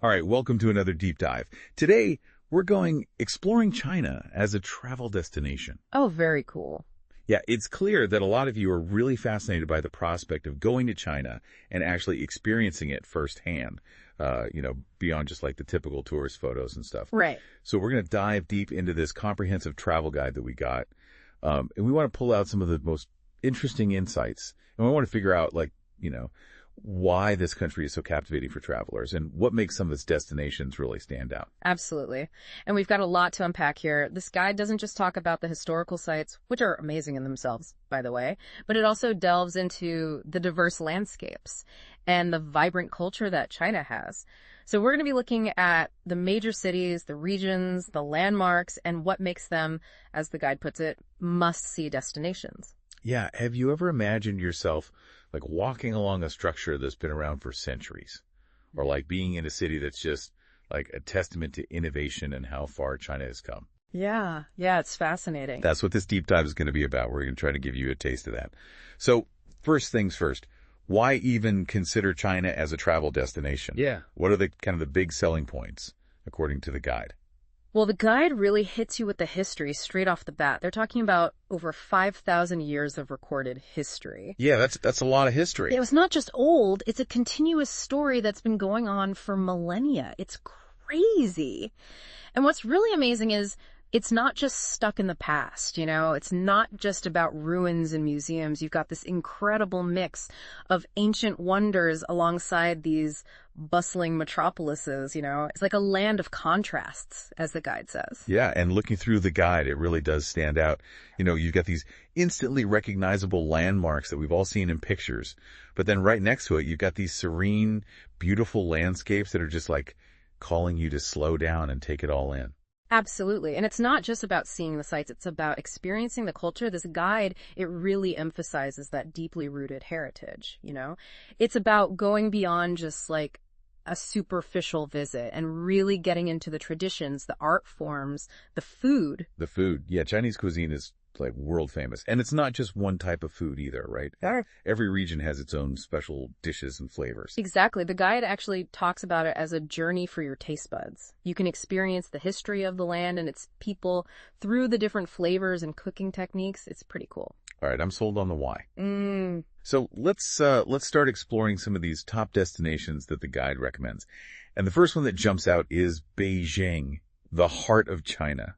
All right, welcome to another deep dive. Today, we're going exploring China as a travel destination. Oh, very cool. Yeah, it's clear that a lot of you are really fascinated by the prospect of going to China and actually experiencing it firsthand, beyond just like the typical tourist photos and stuff. Right. So we're going to dive deep into this comprehensive travel guide that we got. And we want to pull out some of the most interesting insights. And we want to figure out, why this country is so captivating for travelers and what makes some of its destinations really stand out. Absolutely. And we've got a lot to unpack here. This guide doesn't just talk about the historical sites, which are amazing in themselves, by the way, but it also delves into the diverse landscapes and the vibrant culture that China has. So we're going to be looking at the major cities, the regions, the landmarks, and what makes them, as the guide puts it, must-see destinations. Yeah. Have you ever imagined yourself walking along a structure that's been around for centuries, or being in a city that's just a testament to innovation and how far China has come? Yeah, it's fascinating. That's what this deep dive is going to be about. We're going to try to give you a taste of that. So first things first, why even consider China as a travel destination? Yeah. What are the big selling points according to the guide? Well, the guide really hits you with the history straight off the bat. They're talking about over 5,000 years of recorded history. Yeah, that's a lot of history. It was not just old, it's a continuous story that's been going on for millennia. It's crazy. And what's really amazing is it's not just stuck in the past, It's not just about ruins and museums. You've got this incredible mix of ancient wonders alongside these bustling metropolises, It's like a land of contrasts, as the guide says. Yeah, and looking through the guide, it really does stand out. You've got these instantly recognizable landmarks that we've all seen in pictures, but then right next to it, you've got these serene, beautiful landscapes that are just calling you to slow down and take it all in. Absolutely. And it's not just about seeing the sights, it's about experiencing the culture. This guide, it really emphasizes that deeply rooted heritage, It's about going beyond just a superficial visit and really getting into the traditions, the art forms, the food. The food. Yeah, Chinese cuisine is world famous. And it's not just one type of food either, right? Sure. Every region has its own special dishes and flavors. Exactly. The guide actually talks about it as a journey for your taste buds. You can experience the history of the land and its people through the different flavors and cooking techniques. It's pretty cool. All right, I'm sold on the why. So let's start exploring some of these top destinations that the guide recommends. And the first one that jumps out is Beijing, the heart of China.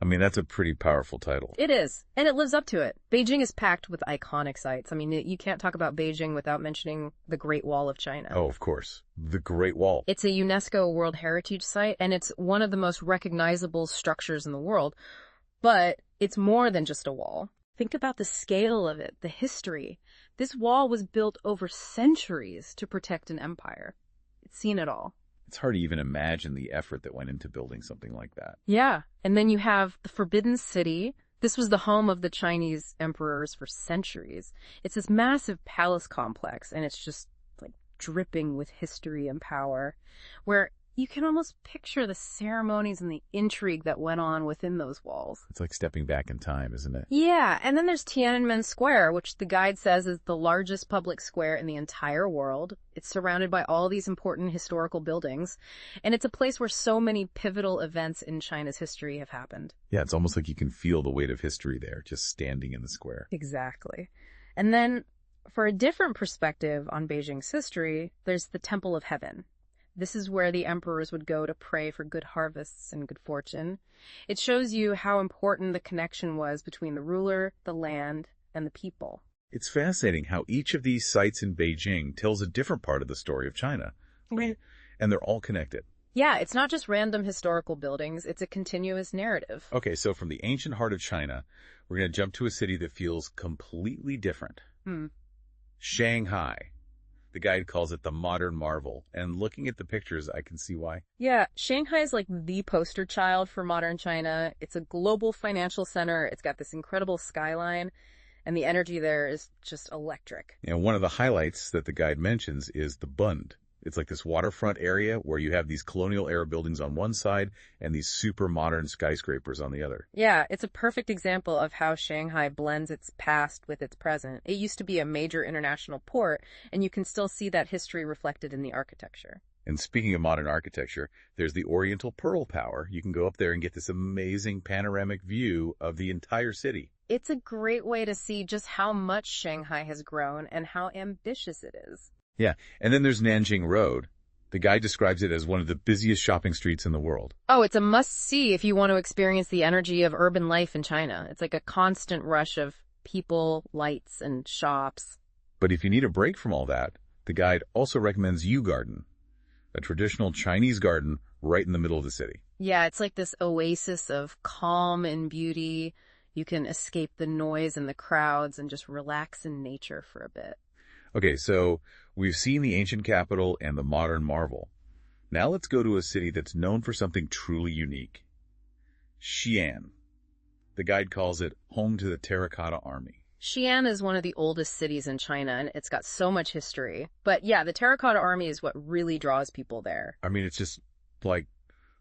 I mean, that's a pretty powerful title. It is, and it lives up to it. Beijing is packed with iconic sites. I mean, you can't talk about Beijing without mentioning the Great Wall of China. Oh, of course. The Great Wall. It's a UNESCO World Heritage Site, and it's one of the most recognizable structures in the world. But it's more than just a wall. Think about the scale of it, the history. This wall was built over centuries to protect an empire. It's seen it all. It's hard to even imagine the effort that went into building something like that. Yeah. And then you have the Forbidden City. This was the home of the Chinese emperors for centuries. It's this massive palace complex, and it's just dripping with history and power, where you can almost picture the ceremonies and the intrigue that went on within those walls. It's like stepping back in time, isn't it? Yeah, and then there's Tiananmen Square, which the guide says is the largest public square in the entire world. It's surrounded by all these important historical buildings, and it's a place where so many pivotal events in China's history have happened. Yeah, it's almost like you can feel the weight of history there, just standing in the square. Exactly. And then, for a different perspective on Beijing's history, there's the Temple of Heaven. This is where the emperors would go to pray for good harvests and good fortune. It shows you how important the connection was between the ruler, the land, and the people. It's fascinating how each of these sites in Beijing tells a different part of the story of China. Right. And they're all connected. Yeah, it's not just random historical buildings, it's a continuous narrative. Okay, so from the ancient heart of China, we're going to jump to a city that feels completely different. Shanghai. The guide calls it the modern marvel, and looking at the pictures, I can see why. Yeah, Shanghai is the poster child for modern China. It's a global financial center. It's got this incredible skyline, and the energy there is just electric. And one of the highlights that the guide mentions is the Bund. It's like this waterfront area where you have these colonial-era buildings on one side and these super modern skyscrapers on the other. Yeah, it's a perfect example of how Shanghai blends its past with its present. It used to be a major international port, and you can still see that history reflected in the architecture. And speaking of modern architecture, there's the Oriental Pearl Tower. You can go up there and get this amazing panoramic view of the entire city. It's a great way to see just how much Shanghai has grown and how ambitious it is. Yeah, and then there's Nanjing Road. The guide describes it as one of the busiest shopping streets in the world. Oh, it's a must-see if you want to experience the energy of urban life in China. It's like a constant rush of people, lights, and shops. But if you need a break from all that, the guide also recommends Yew Garden, a traditional Chinese garden right in the middle of the city. Yeah, it's like this oasis of calm and beauty. You can escape the noise and the crowds and just relax in nature for a bit. Okay, so we've seen the ancient capital and the modern marvel. Now let's go to a city that's known for something truly unique. Xi'an. The guide calls it home to the Terracotta Army. Xi'an is one of the oldest cities in China, and it's got so much history. But yeah, the Terracotta Army is what really draws people there. I mean, it's just like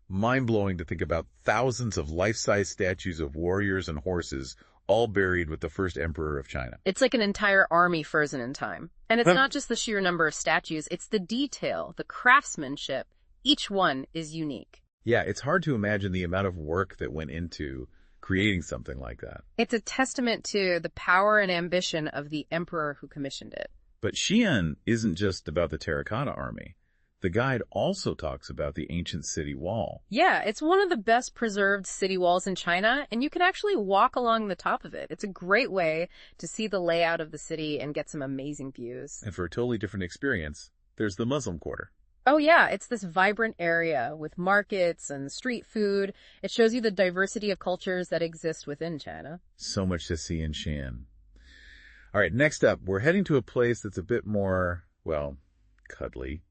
mind-blowing to think about thousands of life-size statues of warriors and horses all buried with the first emperor of China. It's like an entire army frozen in time. And it's not just the sheer number of statues, it's the detail, the craftsmanship. Each one is unique. Yeah, it's hard to imagine the amount of work that went into creating something like that. It's a testament to the power and ambition of the emperor who commissioned it. But Xi'an isn't just about the Terracotta Army. The guide also talks about the ancient city wall. Yeah, it's one of the best preserved city walls in China, and you can actually walk along the top of it. It's a great way to see the layout of the city and get some amazing views. And for a totally different experience, there's the Muslim Quarter. Oh yeah, it's this vibrant area with markets and street food. It shows you the diversity of cultures that exist within China. So much to see in Xi'an. All right, next up, we're heading to a place that's a bit more, well, cuddly.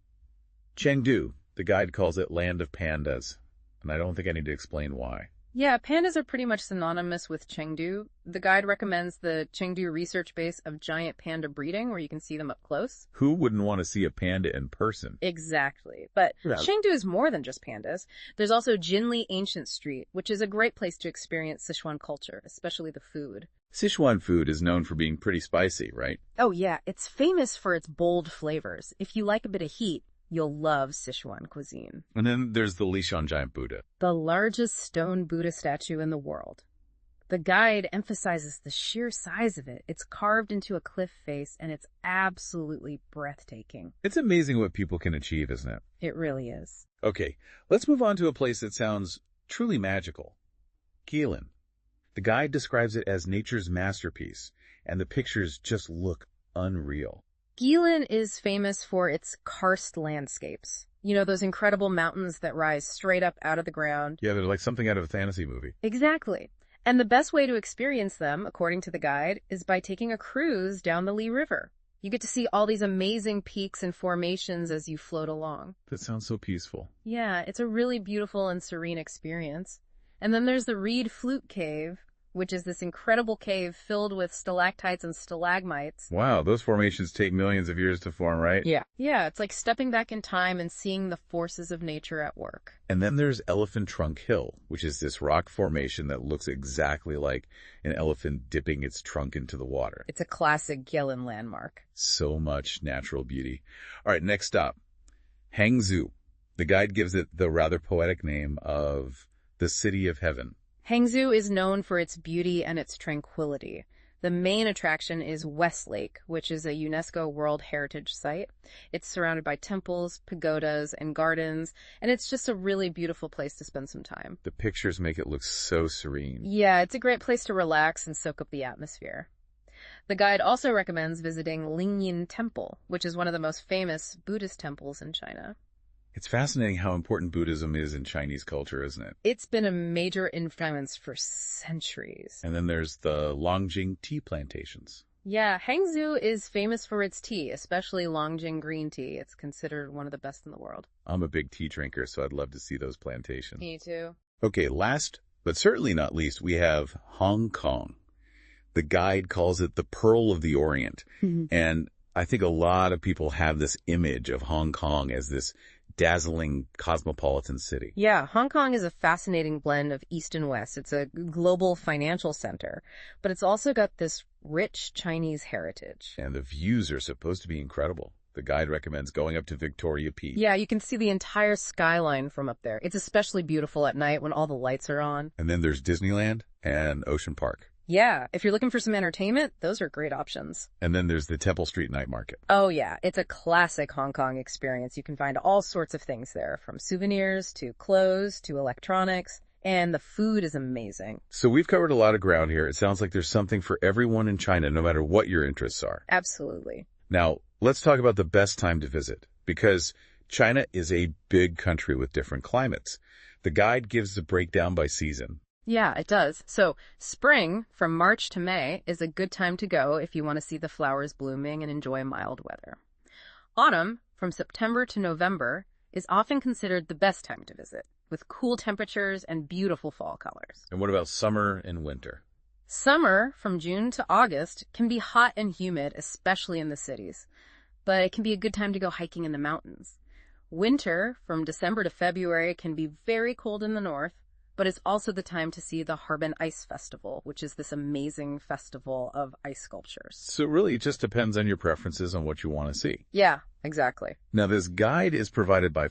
Chengdu. The guide calls it land of pandas, and I don't think I need to explain why. Yeah, pandas are pretty much synonymous with Chengdu. The guide recommends the Chengdu research base of giant panda breeding, where you can see them up close. Who wouldn't want to see a panda in person? Exactly. But Yeah. Chengdu is more than just pandas. There's also Guilin Ancient Street, which is a great place to experience Sichuan culture, especially the food. Sichuan food is known for being pretty spicy, right? Oh yeah, it's famous for its bold flavors. If you like a bit of heat, you'll love Sichuan cuisine. And then there's the Lishan Giant Buddha. The largest stone Buddha statue in the world. The guide emphasizes the sheer size of it. It's carved into a cliff face, and it's absolutely breathtaking. It's amazing what people can achieve, isn't it? It really is. Okay, let's move on to a place that sounds truly magical. Guilin. The guide describes it as nature's masterpiece, and the pictures just look unreal. Guilin is famous for its karst landscapes. You know, those incredible mountains that rise straight up out of the ground. Yeah, they're like something out of a fantasy movie. Exactly. And the best way to experience them, according to the guide, is by taking a cruise down the Li River. You get to see all these amazing peaks and formations as you float along. That sounds so peaceful. Yeah, it's a really beautiful and serene experience. And then there's the Reed Flute Cave, which is this incredible cave filled with stalactites and stalagmites. Wow, those formations take millions of years to form, right? Yeah. Yeah, it's like stepping back in time and seeing the forces of nature at work. And then there's Elephant Trunk Hill, which is this rock formation that looks exactly like an elephant dipping its trunk into the water. It's a classic Guilin landmark. So much natural beauty. All right, next stop, Hangzhou. The guide gives it the rather poetic name of the City of Heaven. Hangzhou is known for its beauty and its tranquility. The main attraction is Westlake, which is a UNESCO World Heritage Site. It's surrounded by temples, pagodas, and gardens, and it's just a really beautiful place to spend some time. The pictures make it look so serene. Yeah, it's a great place to relax and soak up the atmosphere. The guide also recommends visiting Lingyin Temple, which is one of the most famous Buddhist temples in China. It's fascinating how important Buddhism is in Chinese culture, isn't it? It's been a major influence for centuries. And then there's the Longjing tea plantations. Yeah, Hangzhou is famous for its tea, especially Longjing green tea. It's considered one of the best in the world. I'm a big tea drinker, so I'd love to see those plantations. Me too. Okay, last, but certainly not least, we have Hong Kong. The guide calls it the Pearl of the Orient. And I think a lot of people have this image of Hong Kong as this dazzling cosmopolitan city. Yeah, Hong Kong is a fascinating blend of East and West. It's a global financial center, but it's also got this rich Chinese heritage. And the views are supposed to be incredible. The guide recommends going up to Victoria Peak. Yeah, you can see the entire skyline from up there. It's especially beautiful at night when all the lights are on. And then there's Disneyland and Ocean Park. Yeah, if you're looking for some entertainment, those are great options. And then there's the Temple Street Night Market. Oh yeah, it's a classic Hong Kong experience. You can find all sorts of things there, from souvenirs to clothes to electronics. And the food is amazing. So we've covered a lot of ground here. It sounds like there's something for everyone in China, no matter what your interests are. Absolutely. Now, let's talk about the best time to visit, because China is a big country with different climates. The guide gives the breakdown by season. Yeah, it does. So spring, from March to May, is a good time to go if you want to see the flowers blooming and enjoy mild weather. Autumn, from September to November, is often considered the best time to visit, with cool temperatures and beautiful fall colors. And what about summer and winter? Summer, from June to August, can be hot and humid, especially in the cities, but it can be a good time to go hiking in the mountains. Winter, from December to February, can be very cold in the north, but it's also the time to see the Harbin Ice Festival, which is this amazing festival of ice sculptures. So really, it just depends on your preferences on what you want to see. Yeah, exactly. Now, this guide is provided by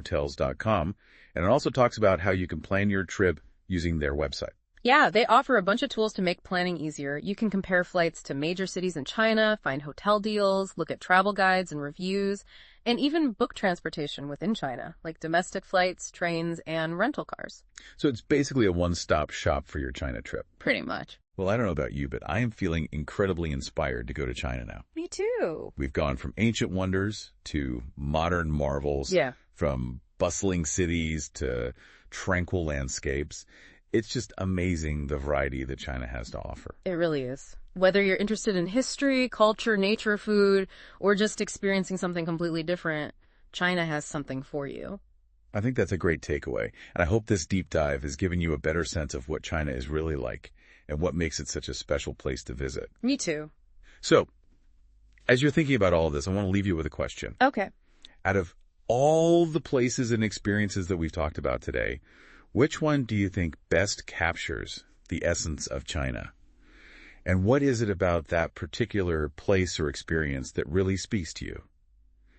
FlightNHotels.com, and it also talks about how you can plan your trip using their website. Yeah, they offer a bunch of tools to make planning easier. You can compare flights to major cities in China, find hotel deals, look at travel guides and reviews, and even book transportation within China, like domestic flights, trains, and rental cars. So it's basically a one-stop shop for your China trip. Pretty much. Well, I don't know about you, but I am feeling incredibly inspired to go to China now. Me too. We've gone from ancient wonders to modern marvels, Yeah. from bustling cities to tranquil landscapes. It's just amazing the variety that China has to offer. It really is. Whether you're interested in history, culture, nature, food, or just experiencing something completely different, China has something for you. I think that's a great takeaway, and I hope this deep dive has given you a better sense of what China is really like and what makes it such a special place to visit. Me too. So, as you're thinking about all of this, I want to leave you with a question. Okay. Out of all the places and experiences that we've talked about today, which one do you think best captures the essence of China? And what is it about that particular place or experience that really speaks to you?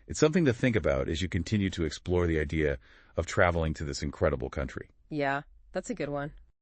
It's something to think about as you continue to explore the idea of traveling to this incredible country. Yeah, that's a good one.